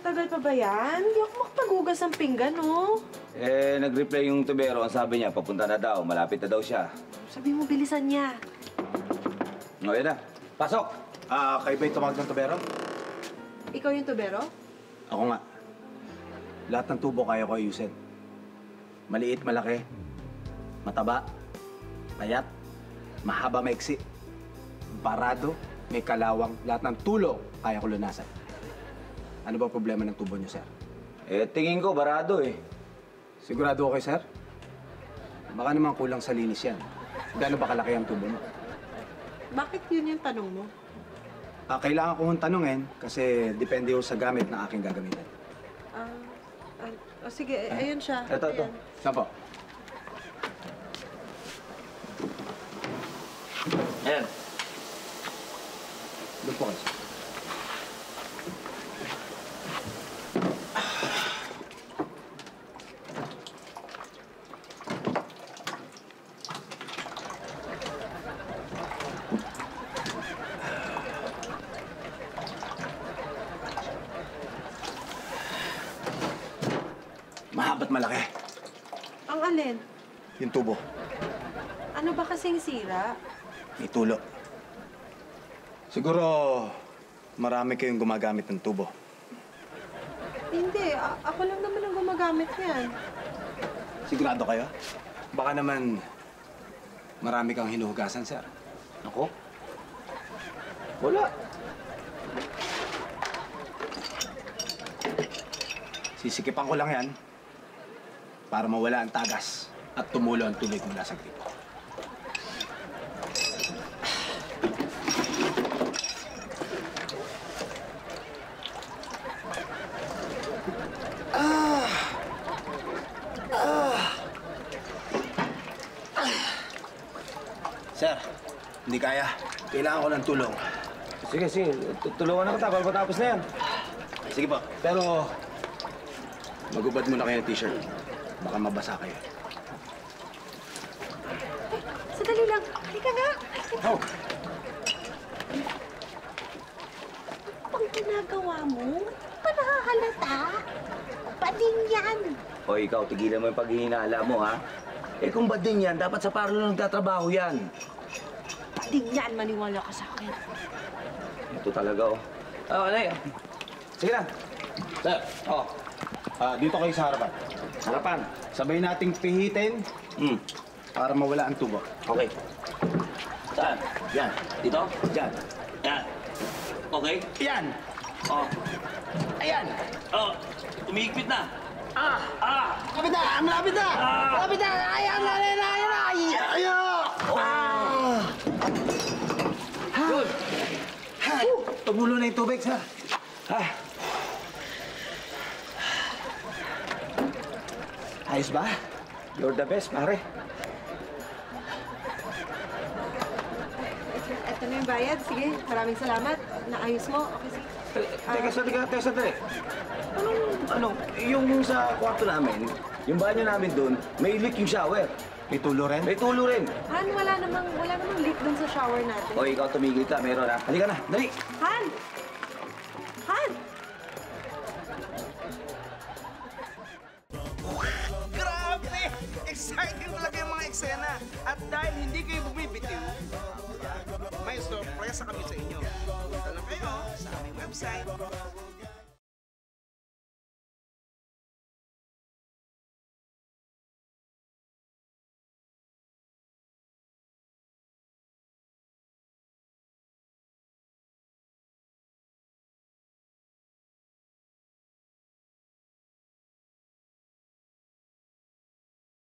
Matagal pa ba yan? Hindi ako makapaghugas ng pinggan, no? Nag-reply yung tubero. Ang sabi niya, papunta na daw. Malapit na daw siya. Sabi mo, bilisan niya. O, yan na. Pasok! Kayo ba yung tumawag ng tubero? Ikaw yung tubero? Ako nga. Lahat ng tubo kaya ko ayusin. Maliit, malaki. Mataba. Payat. Mahaba, maiksi. Barado. May kalawang. Lahat ng tulo kaya ko lunasan. Ano ba problema ng tubo niyo, sir? Tingin ko, barado eh. Sigurado okay, sir? Baka naman kulang sa linis yan. Gaano ba kalaki ang tubo mo? Bakit yun yung tanong mo? Kailangan ko hong tanungin kasi depende ho sa gamit na aking gagamitin. Sige, ayun siya. Ito. Ayan. Saan po? Ayan. Doon po kayo. Mahaba't malaki. Ang alin? Yung tubo. Ano ba kasing sira? May tulo. Siguro marami kayong gumagamit ng tubo. Hindi, ako lang naman ang gumagamit yan. Sigurado kayo? Baka naman marami kang hinuhugasan, sir. Ako? Wala. Sisikipan ko lang yan para mawala ang tagas at tumulo ang tubig mula sa gripo. Sir, hindi kaya. Kailangan ko ng tulong. Sige. Tulungan na kita. Pagkatapos na yan. Sige po. Pero magubad muna kayo ng t-shirt. Baka mabasa kayo. Sandali lang. Halika nga. Oh! Ang ginagawa mo? Pa nakahalata? Bading yan. O, ikaw, tigilan mo yung paghihinala mo, ha? Kung bading yan, dapat sa parlo nagtatrabaho yan. Bading yan. Maniwala ka sa akin. Ito talaga, oh. Anay. Sige na. Sir, dito kayo sa harapan. Harapan. Sabay nating pihitin para mawala ang tubo. Okay. Saan? Yan. Dito? Diyan. Yan. Okay? Yan! Oh. Ayan! Oh. Umihigpit na. Malapit na! Malapit na! Malapit na! Ayan! Ayan! Ayan! Ayan! Good. Tumulo na yung tubig, sir. Ayos ba? You're the best, pare. Ito na yung bayad. Sige, maraming salamat. Naayos mo. Okay, sige. Teka, sandali. Yung sa kwarto namin, yung banyo namin doon, may leak yung shower. May tulo rin? May tulo rin. Han, wala namang leak dun sa shower natin. O, ikaw tumigil ka. Meron na. Halika na. Dali. Han! Han! Grabe! Exciting talaga yung mga eksena. At dahil hindi kayo bumibitiw, may sorpresa kami sa inyo. Punta lang kayo sa aming website,